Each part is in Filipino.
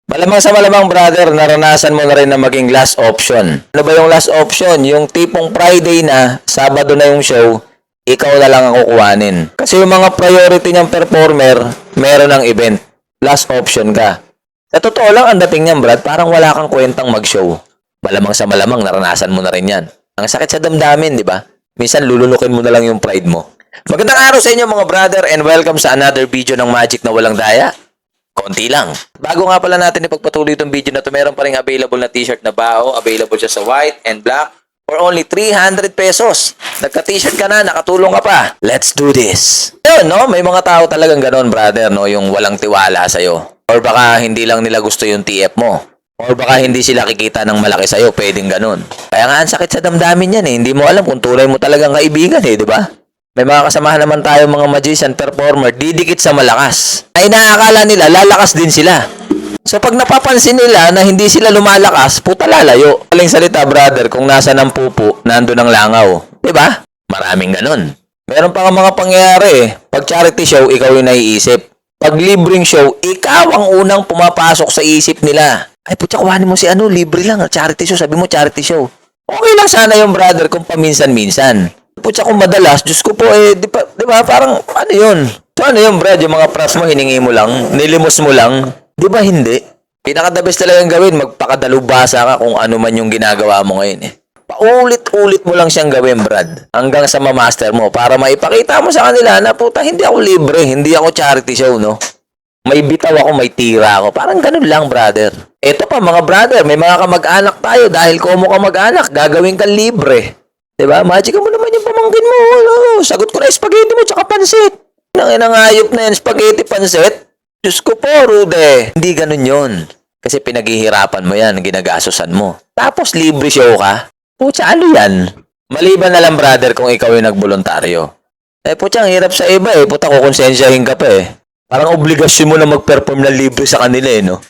Malamang sa malamang, brother, naranasan mo na rin na maging last option. Ano ba yung last option? Yung tipong Friday na, Sabado na yung show, ikaw na lang ang kukuhanin. Kasi yung mga priority niyang performer, meron ng event. Last option ka. Sa totoo lang, ang dating niyan, Brad, parang wala kang kwentang mag-show. Malamang sa malamang, naranasan mo na rin yan. Ang sakit sa damdamin, di ba? Minsan, lulunukin mo na lang yung pride mo. Magandang araw sa inyo, mga brother, and welcome sa another video ng Magic na Walang Daya. Konti lang. Bago nga pala natin ipagpatuloy itong video na ito, meron pa rin available na t-shirt na bao. Available siya sa white and black for only 300 pesos. Nagka-t-shirt ka na, nakatulong ka pa. Let's do this. Yun, no? May mga tao talagang ganon, brother, no? Yung walang tiwala sa'yo. Or baka hindi lang nila gusto yung TF mo. Or baka hindi sila kikita ng malaki sa'yo, pwedeng ganon. Kaya nga, ang sakit sa damdamin yan eh. Hindi mo alam kung tunay mo talagang kaibigan eh, di ba? May mga kasamahan naman tayo mga magician, performer, didikit sa malakas. Ay inaakala nila, lalakas din sila. So pag napapansin nila na hindi sila lumalakas, puta lalayo. Aling salita, brother, kung nasa ng pupo, nandun ang langaw. Diba? Maraming ganun. Meron pa nga mga pangyayari eh. Pag charity show, ikaw yung naiisip. Pag libreng show, ikaw ang unang pumapasok sa isip nila. Ay putya, kuhanin mo si ano, libre lang, charity show, sabi mo charity show. Okay lang sana yung brother kung paminsan-minsan. Putya kung madalas, Diyos ko po di ba, parang ano yun? So ano yun, Brad, yung mga props mo, hiningi mo lang, nilimos mo lang, di ba hindi? Pinaka-the best talagang gawin, magpakadalubhasa ka kung ano man yung ginagawa mo ngayon eh. Paulit-ulit mo lang siyang gawin, Brad, hanggang sa ma-master mo, para maipakita mo sa kanila na puta, hindi ako libre, hindi ako charity show, no? May bitaw ako, may tira ako, parang ganun lang, brother. Eto pa, mga brother, may mga kamag-anak tayo, dahil komo kamag-anak, gagawin kang libre. Diba? Magic mo naman yung pamangkin mo. Sagot ko na spaghetti mo tsaka pansit. Nang inangayop na yan, spaghetti, pansit. Diyos ko po, Rude. Hindi ganun yun. Kasi pinaghihirapan mo yan, ginagasosan mo. Tapos libre show ka. Pucha, ano yan? Maliban na lang, brother, kung ikaw yung nagboluntaryo. Pucha, ang hirap sa iba eh. Puta, kukonsensyahin ka pa eh. Parang obligasyon mo na mag-perform na libre sa kanila eh, no?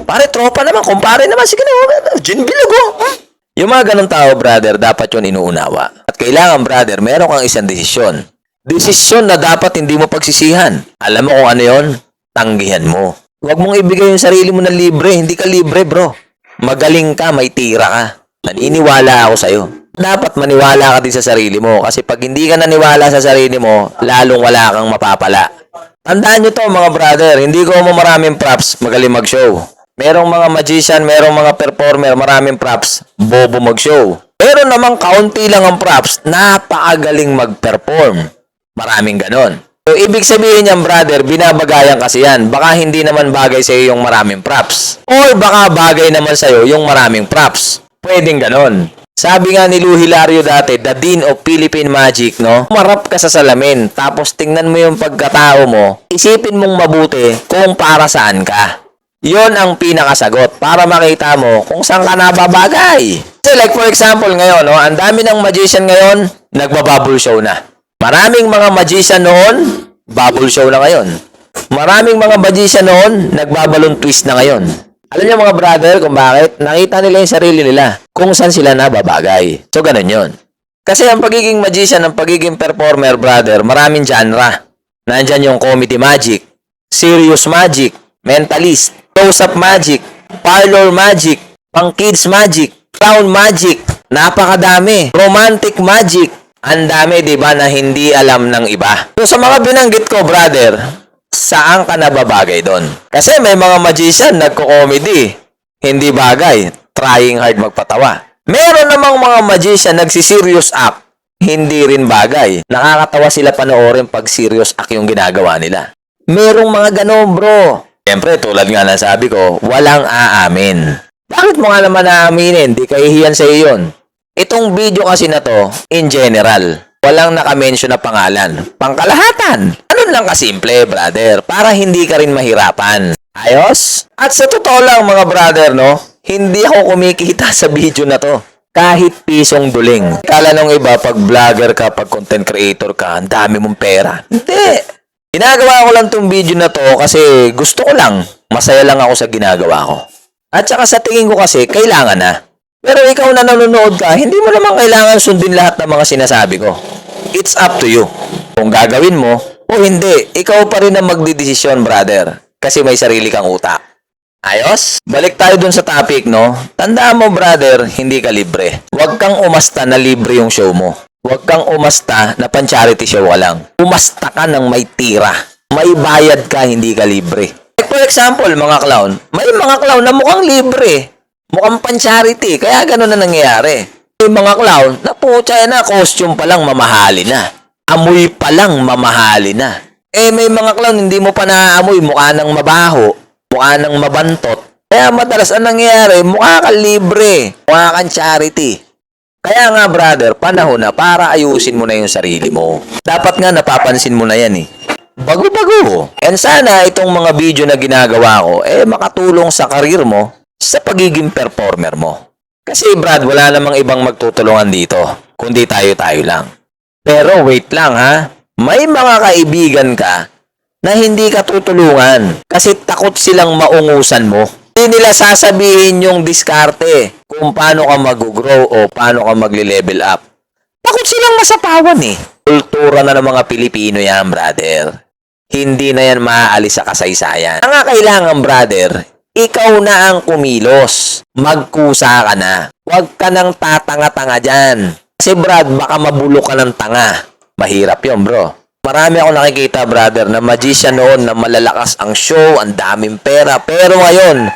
Pare, tropa naman, kumpare naman. Sige na, gin bilog oh. Yung mga ganong tao, brother, dapat yun inuunawa. At kailangan, brother, meron kang isang desisyon. Desisyon na dapat hindi mo pagsisihan. Alam mo kung ano yun? Tanggihan mo. Huwag mong ibigay yung sarili mo na libre. Hindi ka libre, bro. Magaling ka, may tira ka. Naniniwala ako sa'yo. Dapat maniwala ka din sa sarili mo. Kasi pag hindi ka naniwala sa sarili mo, lalong wala kang mapapala. Tandaan nyo to, mga brother. Hindi ko mo maraming props, magaling mag-show. Merong mga magician, merong mga performer, maraming props, bobo mag-show. Pero namang kaunti lang ang props, napakagaling mag-perform. Maraming ganon. So, ibig sabihin niyan, brother, binabagayan kasi yan. Baka hindi naman bagay sa iyo yung maraming props. Or baka bagay naman sa iyo yung maraming props. Pwedeng ganon. Sabi nga ni Lou Hilario dati, the Dean of Philippine Magic, no? Marap ka sa salamin, tapos tingnan mo yung pagkatao mo, isipin mong mabuti kung para saan ka. Yon ang pinakasagot para makita mo kung saan ka nababagay. So like for example ngayon, no, ang dami ng magician ngayon, nagbabubble show na. Maraming mga magician noon, bubble show na ngayon. Maraming mga magician noon, nagbabalon twist na ngayon. Alam niyo mga brother kung bakit? Nakita nila yung sarili nila kung saan sila nababagay. So ganun yon. Kasi ang pagiging magician, ang pagiging performer, brother, maraming genre. Nandyan yung comedy magic, serious magic, mentalist, close-up magic, parlor magic, pang kids magic, clown magic, napakadami, romantic magic, ang dami, diba, na hindi alam ng iba. So, sa mga binanggit ko, brother, saan ka nababagay doon? Kasi may mga magician, nagko-comedy, hindi bagay, trying hard magpatawa. Meron namang mga magician, nagsiserious act, hindi rin bagay. Nakakatawa sila panoorin pag serious act yung ginagawa nila. Merong mga ganon, bro. Siyempre, tulad nga ng sabi ko, walang aamin. Bakit mo nga naman aaminin? Di kahihiyan sa iyo yun. Itong video kasi na to, in general, walang nakamention na pangalan. Pangkalahatan. Ano lang kasimple, brother, para hindi ka rin mahirapan. Ayos? At sa totoo lang, mga brother, no, hindi ako kumikita sa video na to. Kahit pisong duling. Kala nung iba, pag vlogger ka, pag content creator ka, ang dami mong pera. Hindi. Ginagawa ko lang tong video na to kasi gusto ko lang. Masaya lang ako sa ginagawa ko. At saka sa tingin ko kasi, kailangan na. Pero ikaw na nanonood ka, hindi mo naman kailangan sundin lahat ng mga sinasabi ko. It's up to you. Kung gagawin mo o hindi, ikaw pa rin ang magdidesisyon, brother. Kasi may sarili kang utak. Ayos? Balik tayo dun sa topic, no? Tandaan mo, brother, hindi ka libre. Huwag kang umasta na libre yung show mo. Huwag kang umasta na pan-charity show ka lang. Umasta ka ng may tira. May bayad ka, hindi ka libre. Like for example, mga clown. May mga clown na mukhang libre. Mukhang pan-charity. Kaya gano'n na nangyayari. May mga clown na putya na, costume pa lang mamahali na. Amoy pa lang mamahali na. May mga clown hindi mo pa naaamoy, mukha nang mabaho. Mukha nang mabantot. Kaya madalas ang nangyayari, mukha kang libre. Mukha kang charity. Kaya nga brother, panahon na para ayusin mo na yung sarili mo. Dapat nga napapansin mo na yan eh. Bago-bago. And sana itong mga video na ginagawa ko, makatulong sa karir mo sa pagiging performer mo. Kasi Brad, wala namang ibang magtutulungan dito, kundi tayo-tayo lang. Pero wait lang ha, may mga kaibigan ka na hindi ka tutulungan kasi takot silang maungusan mo. Hindi nila sasabihin yung diskarte kung paano ka mag-grow o paano ka magle-level up. Takot silang masapawan eh. Kultura na ng mga Pilipino yan, brother. Hindi na yan maaalis sa kasaysayan. Ang kailangan, brother, ikaw na ang kumilos. Magkusa ka na. Huwag ka nang tatanga-tanga dyan. Kasi Brad, baka mabulok ka ng tanga. Mahirap yun, bro. Marami ako nakikita, brother, na magician noon na malalakas ang show, ang daming pera, pero ngayon,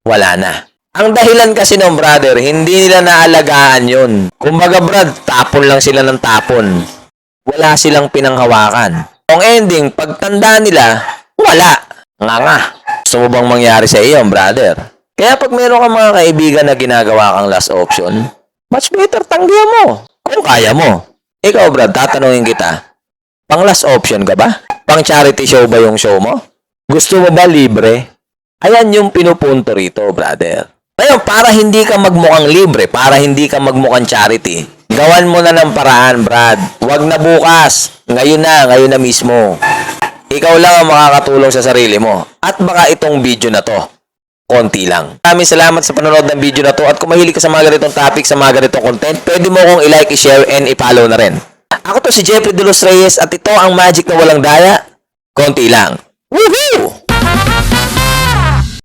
wala na. Ang dahilan kasi noon, brother, hindi nila naalagaan yun. Kumbaga, Brad, tapon lang sila ng tapon. Wala silang pinanghawakan. Ang ending, pagtanda nila, wala. Nga. Gusto mo bang mangyari sa iyo, brother? Kaya pag meron kang mga kaibigan na ginagawa kang last option, much better tanggihan mo. Kung kaya mo. Ikaw, Brad, tatanungin kita. Pang last option ka ba? Pang charity show ba yung show mo? Gusto mo ba libre? Ayan yung pinupunto rito, brother. Ngayon, para hindi ka magmukhang libre, para hindi ka magmukhang charity, gawan mo na ng paraan, Brad. Huwag na bukas. Ngayon na mismo. Ikaw lang ang makakatulong sa sarili mo. At baka itong video na to, konti lang. Maraming salamat sa panonood ng video na to. At kung mahilig ka sa mga ganitong topic, sa mga ganitong content, pwede mo kong i-like, i-share, and i-follow na rin. Ako to si Jeffrey De Los Reyes at ito ang magic na walang daya. Konti lang. Woohoo!